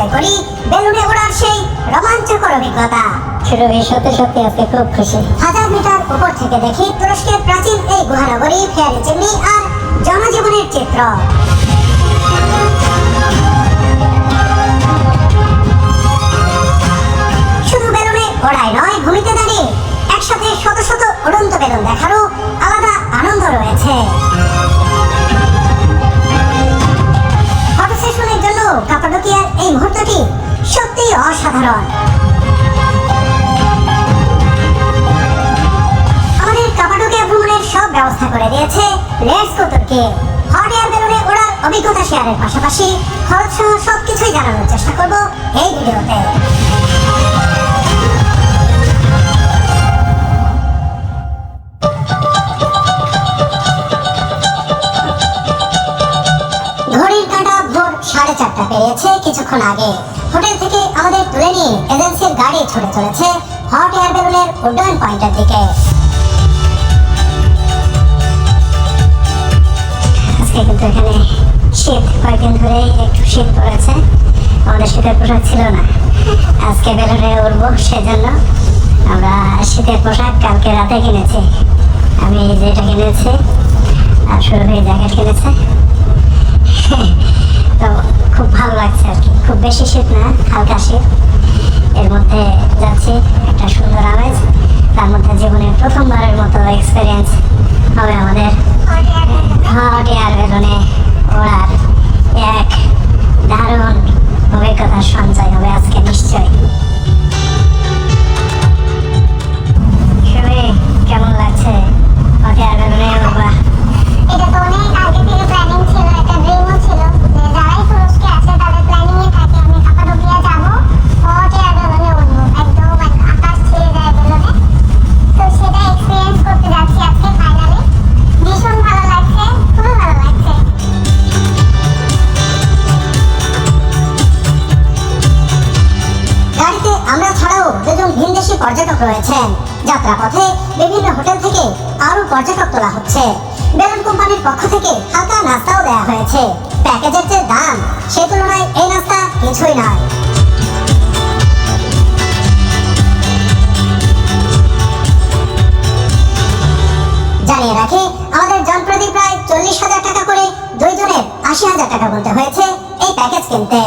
Enjoy করি বেলুনে ওড়ার সেই রোমাঞ্চকর অভিজ্ঞতা। সত্যি সত্যি আজকে খুব খুশি। 1000 মিটার উপর থেকে দেখি তুরস্কের প্রাচীন এই গুহানগরী, ফেয়ারি চিমনি আর জনজীবনের চিত্র। শুধু বেলুনে ওড়াই নয়, ভূমিতে দাঁড়িয়ে একসাথে শত শত উড়ন্ত বেলুন দেখারও আলাদা আনন্দ রয়েছে। ফটো সেশনের জন্য কাপাডোকিয়ার এই মুহূর্তটি সত্যিই অসাধারণ। আমাদের কাপাডোকিয়া ভ্রমণের সব ব্যবস্থা করে দিয়েছে লেটস গো তুর্কি। হট এয়ার বেলুনে ওড়ার অভিজ্ঞতা শেয়ারের পাশাপাশি খরচ সহ সবকিছুই জানানোর চেষ্টা করব এই ভিডিওতে। ঘড়ির কাঁটা ভোর 4:30 পেরিয়েছে কিছুক্ষণ আগে। হোটেল থেকে আমাদের তুলে নিয়ে এজেন্সির গাড়ি ছুটে চলেছে হট এয়ার বেলুনের উড্ডয়ন পয়েন্টের দিকে। আজকে কিন্তু এখানে শীত, কয়েকদিন ধরেই একটু শীত পড়েছে, আমাদের শীতের পোশাক ছিল না। আজকে বেলুনে উঠবো, সেজন্য আমরা শীতের পোশাক কালকে রাতে কিনেছি। আমি যেটা কিনেছি আর সুরভি জ্যাকেট কিনেছে। তো খুব ভালো লাগছে আর কি, খুব বেশি শীত না, হালকা শীত। এর মধ্যে যাচ্ছি, একটা সুন্দর আমেজ, তার মধ্যে জীবনের প্রথমবারের মতো এক্সপিরিয়েন্স হবে আমাদের হট এয়ার বেলুনে ওড়ার। এক দারুণ অভিজ্ঞতার সঞ্চয় হবে আজকে নিশ্চয়ই। শুনে কেমন লাগছে হট এয়ার বেলুনে উড়বা? এটা তো অনেক আগে থেকে প্ল্যানিং ছিল, একটা ড্রিমও ছিল যে যারাই তুরস্কে আসে তাদের প্ল্যানিং এ থাকে আমি কাপাডোকিয়া যাব, হট এয়ার বেলুনে উঠবো, একদম আকাশ ছেয়ে যায় বেলুনে। তো সেটা এক্সপিরিয়েন্স করতে যাচ্ছি আজকে ফাইনালি। ভীষণ ভালো লাগছে, খুবই ভালো লাগছে। গাড়িতে আমরা ছাড়াও দুজন ভিনদেশি পর্যটক রয়েছেন। যাত্রাপথে বিভিন্ন হোটেল থেকে আরো পর্যটক তোলা হচ্ছে। বেলুন কোম্পানির পক্ষ থেকে হালকা নাস্তাও দেওয়া হয়েছে। প্যাকেজের যে দাম, সে তুলনায় এই নাস্তা কিছুই নয়। জানিয়ে রাখি, আমাদের জনপ্রতি প্রায় 40,000 টাকা করে, দুইজনের 80,000 টাকা বলতে হয়েছে এই প্যাকেজ কিনতে।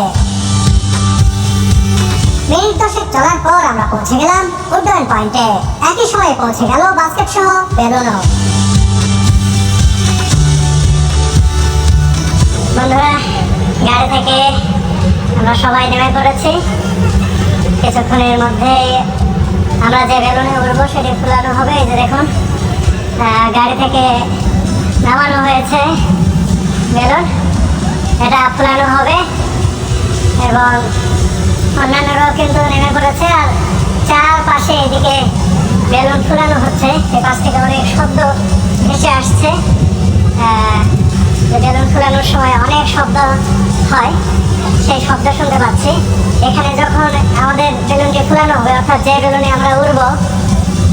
মিনিট 10 চলার পর আমরা পৌঁছে গেলাম উড্ডয়ন পয়েন্টে। একই সময়ে পৌঁছে গেল বাস্কেট সহ বেলুনও। বন্ধুরা, গাড়ি থেকে আমরা সবাই নেমে পড়েছি। কিছুক্ষণের মধ্যে আমরা যে বেলুনে উঠবো সেটি ফুলানো হবে। এই যে দেখুন, গাড়ি থেকে নামানো হয়েছে বেলুন, এটা ফুলানো হবে এবং অন্যান্যরাও কিন্তু নেমে পড়েছে। আর চারপাশে এদিকে বেলুন ফুলানো হচ্ছে। এই পাশ থেকে অনেক শব্দ ভেসে আসছে। বেলুন ফুলানোর সময় অনেক শব্দ হয়, সেই শব্দ শুনতে পাচ্ছি। এখানে যখন আমাদের বেলুনটি ফুলানো হবে, অর্থাৎ যে বেলুনে আমরা উড়বো,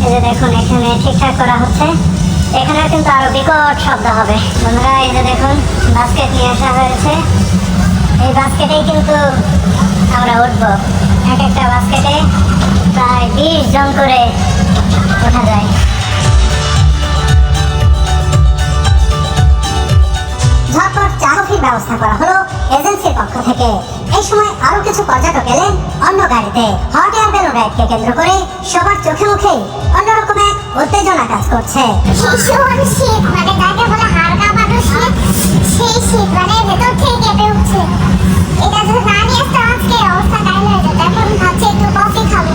এই যে দেখুন এখানে ঠিকঠাক করা হচ্ছে, এখানেও কিন্তু আরো বিকট শব্দ হবে। বন্ধুরা, এই যে দেখুন বাস্কেট নিয়ে আসা হয়েছে। এই বাস্কেটেই কিন্তু আমরা উঠবো। এক একটা বাস্কেটে প্রায় 20 জন করে ওঠা যায়। ঝটপট চা কফির ব্যবস্থা করা হলো এজেন্সির পক্ষ থেকে। এই সময় আরো কিছু পর্যটক এলেন অন্য গাড়িতে। হট এয়ার বেলুন রাইডকে কেন্দ্র করে সবার চোখে মুখেই অন্যরকম এক উত্তেজনা কাজ করছে। ভীষণ শীত, মানে যাকে বলে হাড় কাঁপানো শীত, সেই শীত মানে ভেতর থেকে কেঁপে উঠছে। এটা যদি না নিয়ে আসতাম আজকে অবস্থা কাহিল হয়ে যেত। এখন ভাবছি একটু কফি খাবো।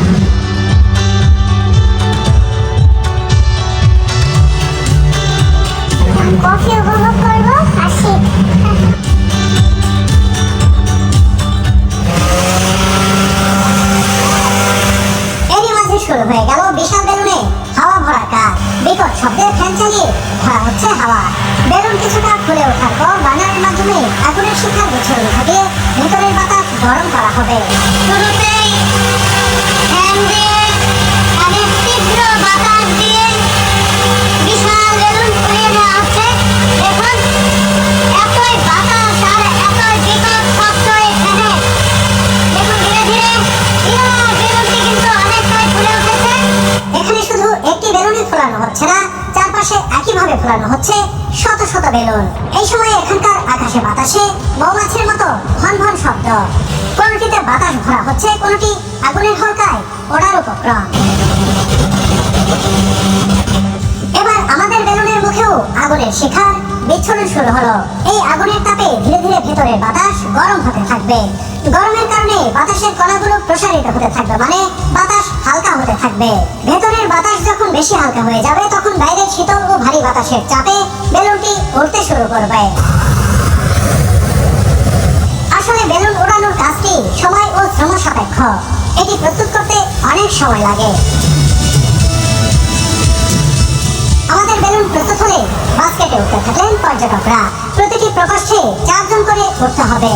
কফি উপভোগ করবো আর শীত। এরই মাঝে শুরু হয়ে গেল বিশাল বেলুনে হাওয়া ভরা কাজ। বিকট শব্দে ফ্যান চালিয়ে ভরা হচ্ছে হাওয়া। বেলুন কিছুটা ফুলে ওঠার পর বার্নারের মাধ্যমে আগুনের শিখার গুছিয়ে উঠাতে ভেতরের বাতাস গরম করা হবে। শুরুতেই ফ্যান দিয়ে অনেক তীব্র বাতাস দিয়ে বিশাল বেলুন ফুলিয়ে নেওয়া হচ্ছে। দেখুন, এতই বাতাস আর এতই বিকট শব্দ এখানে। এমনভাবে ফোলানো হচ্ছে শত শত বেলুন। এই সময় এখানকার আকাশে বাতাসে মৌমাছির মতো ভন ভন শব্দ। কোনটিতে বাতাস ভরা হচ্ছে, কোনটি আগুনের হলকায় ওড়ার উপক্রম। এবার আমাদের বেলুনের মুখেও আগুনের শিখার বিচ্ছুরণ শুরু হলো। এই আগুনের তাপে ধীরে ধীরে ভেতরের বাতাস গরম হতে থাকবে। গরমের কারণে বাতাসের কণাগুলো প্রসারিত হতে থাকবে, মানে বাতাস হালকা হতে থাকবে। ভেতরের বাতাস যখন বেশি হালকা হয়ে যাবে, তখন বাইরের শীতল ও ভারী বাতাসের চাপে বেলুনটি উড়তে শুরু করবে। আসলে বেলুন ওড়ানোর কাজটি সময় ও শ্রম সাপেক্ষ। এটি প্রস্তুত করতে অনেক সময় লাগে। আমাদের বেলুন প্রস্তুত হলে বাস্কেটে উঠতে থাকলেন পর্যটকরা। প্রতিটি প্রকোষ্ঠে 4 জন করে উঠতে হবে।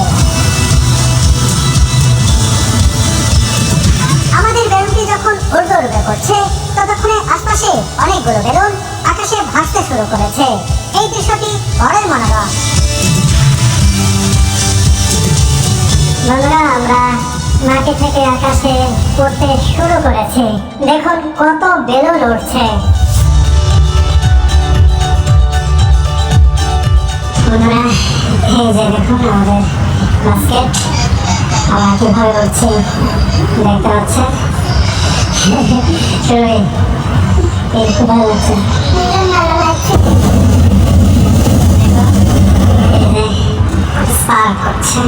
আমাদের বেলুনটি যখন উড়ে করছে, ততক্ষণে আশপাশে অনেকগুলো বেলুন আকাশে ভাসতে শুরু করেছে। এই দৃশ্যটি বড়ই মনোরম। বন্ধুরা, আমরা মাটি থেকে আকাশে উঠতে শুরু করেছি। দেখুন কত বেলুন উঠছে। বন্ধুরা, এই যে দেখুন আমাদের বাস্কেট আমরা কিভাবে উঠছি দেখতে পাচ্ছেন। খুব ভালো লাগছে। স্পার্ক করছে,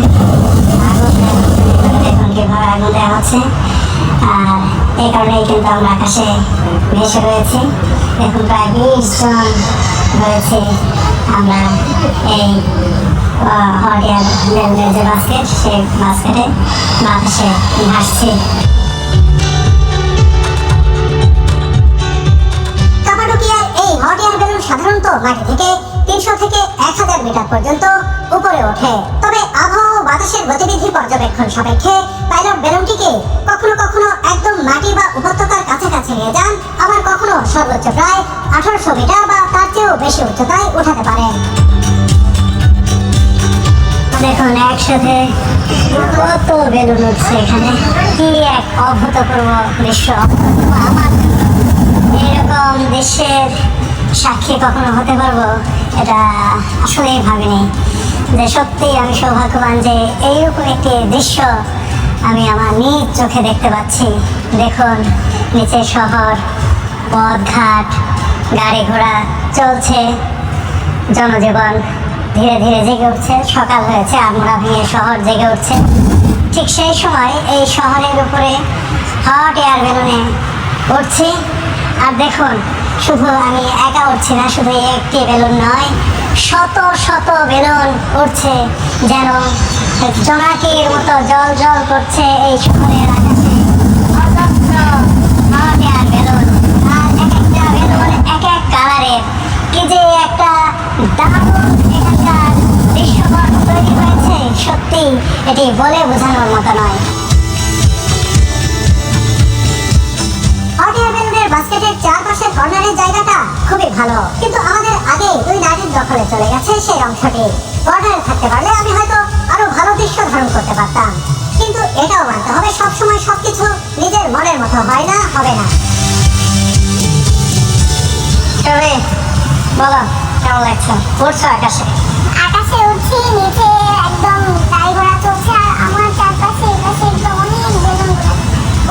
দেখুন কিভাবে আগুন দেওয়া হচ্ছে। আর এই কারণেই কিন্তু আমরা আকাশে ভেসে রয়েছি। দেখুন প্রায় 20 জন রয়েছে আমরা এই হট এয়ার বেলুনের যে বাস্কেট, সেই বাস্কেটে বাতাসে ভাসছি। কাপাডোকিয়ার এই হট এয়ার বেলুন সাধারণত মাটি থেকে 300 থেকে 1000 মিটার পর্যন্ত উপরে ওঠে। তবে আবহাওয়া ও বাতাসের গতিবিধি পর্যবেক্ষণ সাপেক্ষে পাইলট বেলুনটিকে কখনো কখনো একদম মাটি বা উপত্যকার কাছাকাছি নিয়ে যান, আবার কখনো সর্বোচ্চ প্রায় 1800 মিটার বা তার চেয়েও বেশি উচ্চতায় উঠাতে পারেন। দেখুন একসাথে কত বেলুন উঠছে এখানে। কি এক অভূতপূর্ব দৃশ্য। আমার এরকম দৃশ্যের সাক্ষী কখনো হতে পারবো এটা আসলেই ভাবিনি। যে সত্যি আমি সৌভাগ্যবান যে এইরকম একটি দৃশ্য আমি আমার নিজ চোখে দেখতে পাচ্ছি। দেখুন নিচে শহর, পথঘাট, গাড়ি ঘোড়া চলছে, জনজীবন ধীরে ধীরে জেগে উঠছে। সকাল হয়েছে, আমরা ভেঙে শহর জেগে উঠছে। ঠিক সেই সময় এই শহরের উপরে হট এয়ার বেলুনে উঠছি। আর দেখুন, শুধু আমি একা উঠছি না, শুধু একটি বেলুন নয়, শত শত বেলুন উঠছে, যেন জোনাকির মতো জল জল করছে এই শহরের আকাশে। অজস্র হট এয়ার বেলুন, আর এক একটা বেলুন এক এক কালারের। কি যে একটা দারুণ এখানকার দৃশ্যপট তৈরি হয়েছে, সত্যি এটি বলে বোঝানোর মতো নয়। হট এয়ার বেলুনের বাস্কেটের চারপাশের কর্নারের জায়গাটা খুবই ভালো, কিন্তু আমাদের আগে ওই নারীর দখলে চলে গেছে সেই অংশটি। কর্নারে থাকতে পারলে আমি হয়তো আরো ভালো দৃশ্য ধারণ করতে পারতাম। কিন্তু এটাও মানতে হবে, সবসময় সবকিছু নিজের মনের মতো হয় না, হবে না। তবে বলো, কেমন লাগছে? উঠছো আকাশে? আকাশে উঠছি, নিচে একদম গাড়ি ঘোড়া চলছে, আর আমার চারপাশে এপাশে একদম অনেক বেলুন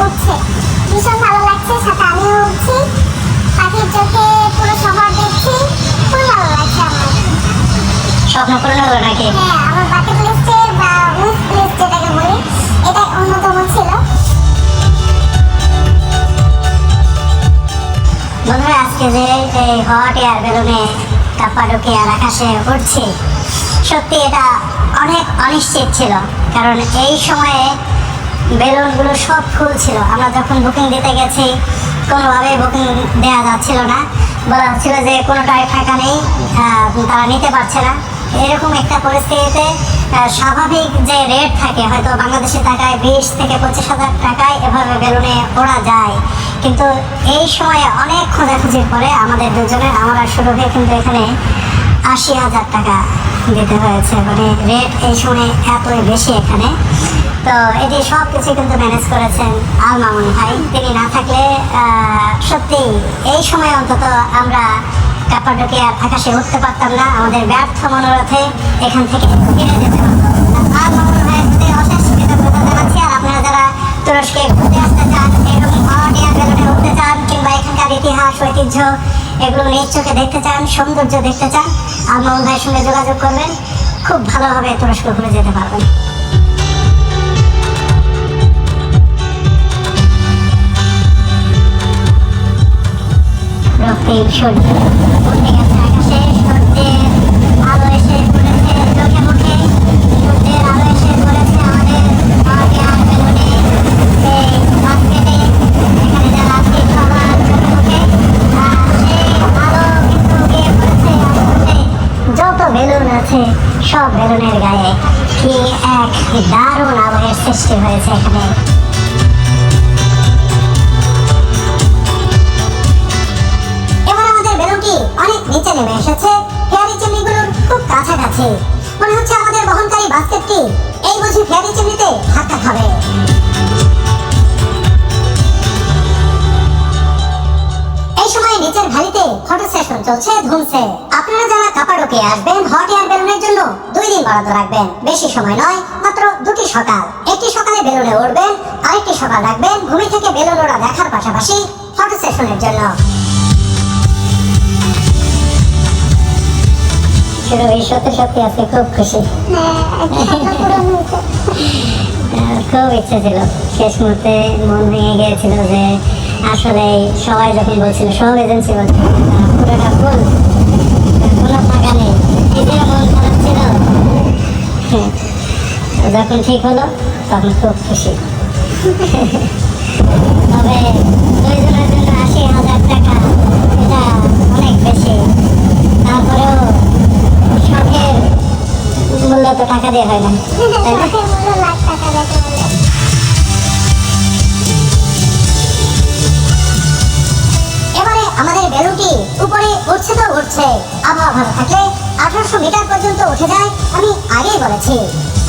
উঠছে। ভীষণ ভালো লাগছে, সাথে আমিও উঠছি। পাখির চোখে পুরো শহর দেখছি, খুব ভালো লাগছে আমার। স্বপ্ন পূরণ হলো নাকি? হ্যাঁ, আমার বাকেট লিস্টে বা উইশ লিস্ট যেটাকে বলি, এটা অন্যতম ছিল। বন্ধুরা, আজকে যে এই হট এয়ার বেলুনে কাপাডোকিয়ার আকাশে উঠছি, সত্যি এটা অনেক অনিশ্চিত ছিল। কারণ এই সময়ে বেলুনগুলো সব ফুল ছিল। আমরা যখন বুকিং দিতে গেছি, কোনোভাবেই বুকিং দেওয়া যাচ্ছিল না। বলা হচ্ছিল যে কোনোটাই ফাঁকা নেই, তারা নিতে পারছে না। এরকম একটা পরিস্থিতিতে স্বাভাবিক যে রেট থাকে, হয়তো বাংলাদেশের টাকায় 20 থেকে 25,000 টাকায় এভাবে বেলুনে ওড়া যায়। কিন্তু এই সময়ে অনেক খোঁজাখুঁজির পরে আমাদের দুজনের, আমরা শুরু হয়ে কিন্তু এখানে 80,000 টাকা দিতে হয়েছে। মানে রেট এই সময় এতই বেশি এখানে। তো এটি সব কিছু কিন্তু ম্যানেজ করেছেন আল মামুন ভাই। তিনি না থাকলে সত্যি এই সময় অন্তত আমরা কাপাডোকিয়ার আকাশে উঠতে পারতাম না, আমাদের ব্যর্থ মনোরথে এখান থেকে ফিরে যেতে হতো। আর মামুন ভাইয়ের প্রতি অশেষ কৃতজ্ঞতা জানাচ্ছি। আর আপনারা যারা তুরস্কে ঘুরতে আসতে চান, এরকম হট এয়ার বেলুনে উঠতে চান, কিংবা এখানকার ইতিহাস ঐতিহ্য এগুলো নিজ চোখে দেখতে চান, সৌন্দর্য দেখতে চান, আর মামুন ভাইয়ের সঙ্গে যোগাযোগ করবেন, খুব ভালোভাবে তুরস্ক ঘুরে যেতে পারবেন। রক্তিম সূর্য উঠে গেছে আকাশে, সূর্যের আলো এসে পড়েছে চোখে মুখে, সূর্যের আলো এসে পড়েছে আমাদের হট এয়ার বেলুনে, এই বাস্কেটে, এখানে যারা আছি সবার চোখে মুখে। আর সেই আলো কিন্তু গিয়ে পড়েছে আকাশে যত বেলুন আছে সব বেলুনের গায়ে। কি এক দারুণ আবহের সৃষ্টি হয়েছে এখানে। অনেক নিচে নেমে এসেছে, ফেয়ারি চিমনিগুলোর খুব কাছাকাছি। মনে হচ্ছে আমাদের বহনকারী বাস্কেটটি এই বুঝি ফেয়ারি চিমনিতে ধাক্কা খাবে। এই সময় নিচের ভ্যালিতে ফটো সেশন চলছে ধুমছে। আপনারা যারা কাপাডোকিয়া আসবেন হট এয়ার বেলুনের জন্য 2 দিন বরাদ্দ রাখবেন, বেশি সময় নয়, মাত্র 2টি সকাল। একটি সকালে বেলুনে উঠবেন, আরেকটি সকাল রাখবেন ভূমি থেকে বেলুন ওড়া দেখার পাশাপাশি ফটো সেশনের জন্য। সত্যি সত্যি আজকে খুব খুশি। খুব ইচ্ছে ছিল, শেষ মুহূর্তে মন ভেঙে গিয়েছিল যে আসলে সবাই যখন বলছিল, সব এজেন্সি বলছিল পুরোটা ফুল, কোনো ফাঁকা নেই, নিজের মন খারাপ ছিল। যখন ঠিক হলো তখন খুব খুশি। তবে 2 জনের জন্য 80,000 টাকা, এটা অনেক বেশি। তারপরেও শখের মূল্য তো টাকা দিয়ে হয় না, তাই না? এবারে আমাদের বেলুনটি উপরে উঠছে তো উঠছে, আবহাওয়া ভালো থাকলে 1800 মিটার পর্যন্ত উঠে যায়। আমি আগেই বলেছি,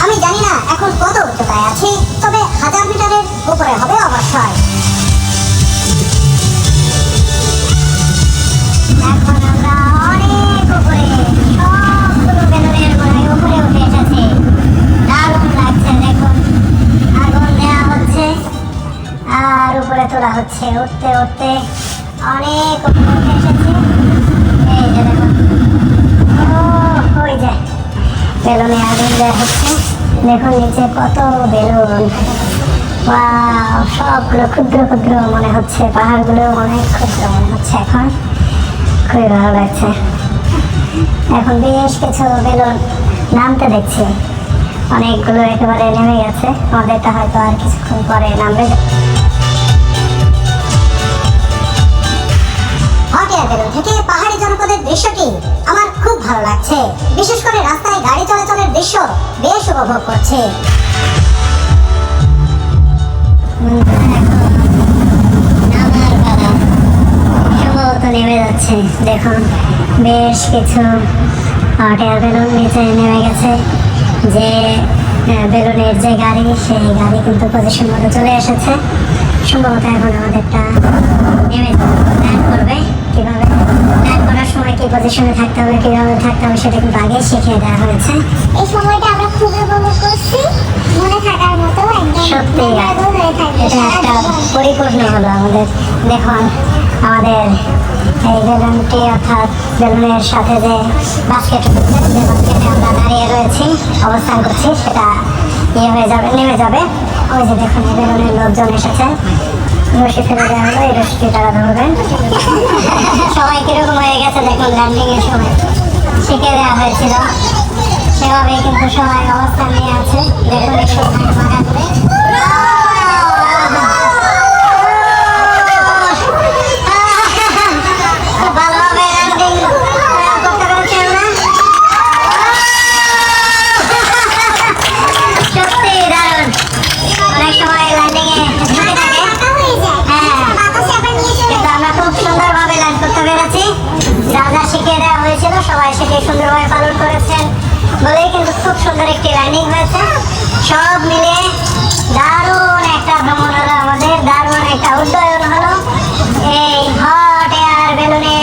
আমি জানি না এখন কত উচ্চতায় আছি, তবে 1000 মিটারের উপরে হবে অবশ্যই। এখন আমরা অনেক উপরে, সবগুলো বেলুনের গোড়ায় উপরে উঠে এসেছি। দারুণ লাগছে, দেখুন আগুন দেওয়া হচ্ছে আর উপরে তোলা হচ্ছে। উঠতে উঠতে অনেক উপরে উঠে এসেছি। এই যে দেখুন, ওই যে বেলুনে আগুন দেওয়া হচ্ছে। দেখুন নিচে কত বেলুন, ওয়াও, সবগুলো ক্ষুদ্র ক্ষুদ্র মনে হচ্ছে, পাহাড়গুলো অনেক ক্ষুদ্র মনে হচ্ছে। এখন খুবই ভালো লাগছে। এখন বেশ কিছু বেলুন নামতে দেখছি, অনেকগুলো একেবারে নেমে গেছে, আমাদেরটা হয়তো আর কিছুক্ষণ পরে নামবে। হট এয়ার বেলুন থেকে পাহাড়ি জনপদের দৃশ্যটি আমার খুব ভালো লাগছে, বিশেষ করে রাস্তায় গাড়ি চলাচলের দৃশ্য বেশ উপভোগ করছি। সম্ভবত নেমে যাচ্ছে, দেখুন বেশ কিছু হট এয়ার বেলুন নিচে নেমে গেছে। যে বেলুনের যে গাড়ি, সেই গাড়ি কিন্তু পজিশন মতো চলে এসেছে। সম্ভবত এখন আমাদেরটা নেমে ল্যান্ড করবে। কীভাবে ল্যান্ড করার সময় কী পজিশনে থাকতে হবে, কীভাবে থাকতে হবে সেটা কিন্তু আগেই শিখিয়ে দেওয়া হয়েছে। এই সময়টা আমরা খুব উপভোগ করছি, মনে থাকার মতো একদম সত্যি এটা একটা পরিপূর্ণ হলো আমাদের। দেখুন আমাদের এই বেলুনটি, অর্থাৎ বেলুনের সাথে যে বাস্কেট, যে বাস্কেটে আমরা দাঁড়িয়ে রয়েছি, অবস্থান করছি, সেটা হয়ে যাবে, নেমে যাবে। ওই যে দেখুন এই বেলুনের লোকজন এসেছে, রশি ফেলে দেওয়া হলো, এই রশিটি তারা ধরবেন। সবাই কিরকম হয়ে গেছে দেখুন, ল্যান্ডিং এর সময় শিখে দেওয়া হয়েছিল, সেভাবেই কিন্তু সবাই অবস্থান নিয়ে আছে। দেখুন একটু ফাঁকা করে ভালোভাবে ল্যান্ডিং করতে পেরেছি আমরা। সত্যি দারুণ, অনেক সময় ল্যান্ডিং এ ঝুঁকে থাকে, কিন্তু আমরা খুব সুন্দরভাবে ল্যান্ড করতে পেরেছি। যা যা শিখিয়ে দেওয়া হয়েছিল সবাই সেটি সুন্দরভাবে পালন করেছেন বলেই কিন্তু খুব সুন্দর একটি ল্যান্ডিং হয়েছে। সব মিলিয়ে দারুণ একটা ভ্রমণ হলো আমাদের, দারুণ একটা উড্ডয়ন হলো এই হট এয়ার বেলুনে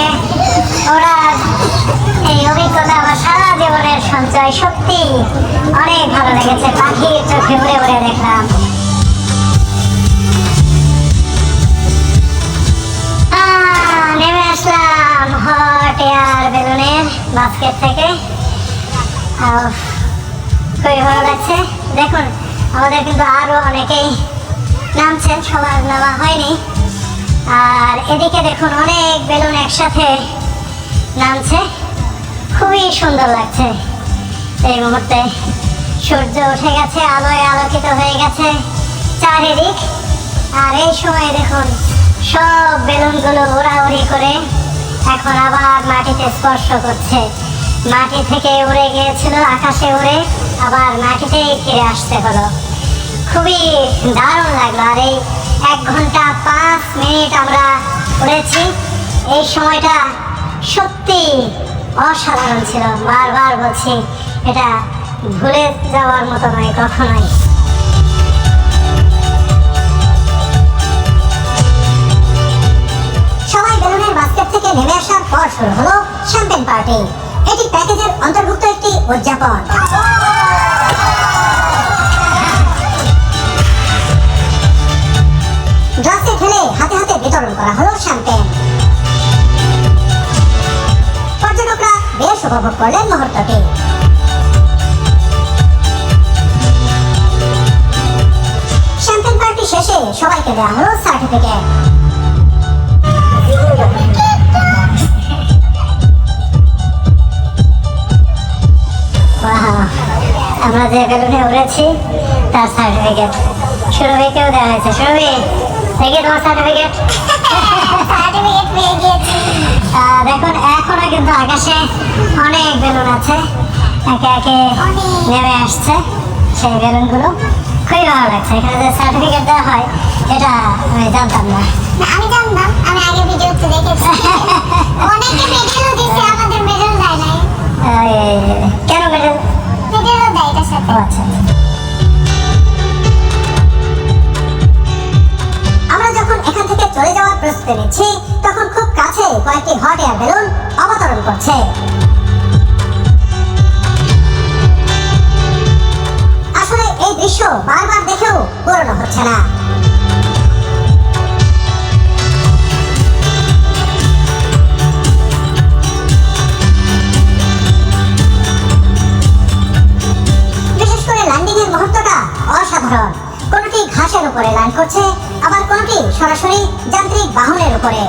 ওড়ার সৌন্দর্য সত্যি অনেক ভালো লেগেছে। পাখির চোখে উড়ে উড়ে দেখলাম। নেমে আসলাম হট এয়ার বেলুনের বাস্কেট থেকে। খুবই ভালো লাগছে। দেখুন আমাদের কিন্তু আরো অনেকেই নামছেন, সবার নামা হয়নি। আর এদিকে দেখুন অনেক বেলুন একসাথে নামছে, খুবই সুন্দর লাগছে। এই মুহূর্তে সূর্য উঠে গেছে, আলোয় আলোকিত হয়ে গেছে চারিদিক। আর এই সময় দেখুন সব বেলুনগুলো উড়াউড়ি করে এখন আবার মাটিতে স্পর্শ করছে। মাটি থেকে উড়ে গিয়েছিল আকাশে উড়ে, আবার মাটিতেই ফিরে আসতে হলো। খুবই দারুণ লাগলো। আর এই 1 ঘন্টা 5 মিনিট আমরা উড়েছি। এই সময়টা সত্যি অসাধারণ ছিল। বারবার বলছি, এটা ভুলে যাওয়ার মতো নয় কখনোই। সবাই বেলুনের বাস্কেট থেকে নেমে আসার পর শুরু হলো শ্যাম্পেন পার্টি। এটি প্যাকেজের অন্তর্ভুক্ত একটি উদযাপন। গ্লাসে ঢেলে হাতে হাতে বিতরণ করা হলো শ্যাম্পেন। পর্যটকরা বেশ উপভোগ করলেন মুহূর্তটি। শ্যাম্পেন পার্টি শেষে সবাইকে দেওয়া হলো সার্টিফিকেট। আমরা যে বেলুনে উড়েছি তার সার্টিফিকেট সুরভিকেও দেওয়া হয়েছে। সুরভি, দেখি তোমার সার্টিফিকেট। সার্টিফিকেট পেয়ে গিয়েছি। দেখুন এখনো কিন্তু আকাশে অনেক বেলুন আছে, একে একে নেমে আসছে সেই বেলুনগুলো। খুবই ভালো লাগছে। এখানে যে সার্টিফিকেট দেওয়া হয় এটা আমি জানতাম না। না, আমি জানতাম, আমি আগে ভিডিওতে দেখেছি। অনেকে মেডেলও দিচ্ছে, আমাদের মেডেল দেয় নাই। কেন মেডেল? মেডেলও দেয় এটার সাথে। আচ্ছা, আমরা যখন এখান থেকে চলে যাওয়ার প্রস্তুতি নিচ্ছি তখন খুব কাছে কয়েকটি হট এয়ার বেলুন অবতরণ করছে। আসলে এই দৃশ্য বারবার দেখেও পুরনো হচ্ছে না। বিশেষ করে ল্যান্ডিং এর মুহূর্তটা অসাধারণ। কোনটি ঘাসের উপরে ল্যান্ড করছে, আবার কোনটি সরাসরি যান্ত্রিক বাহনের উপরে।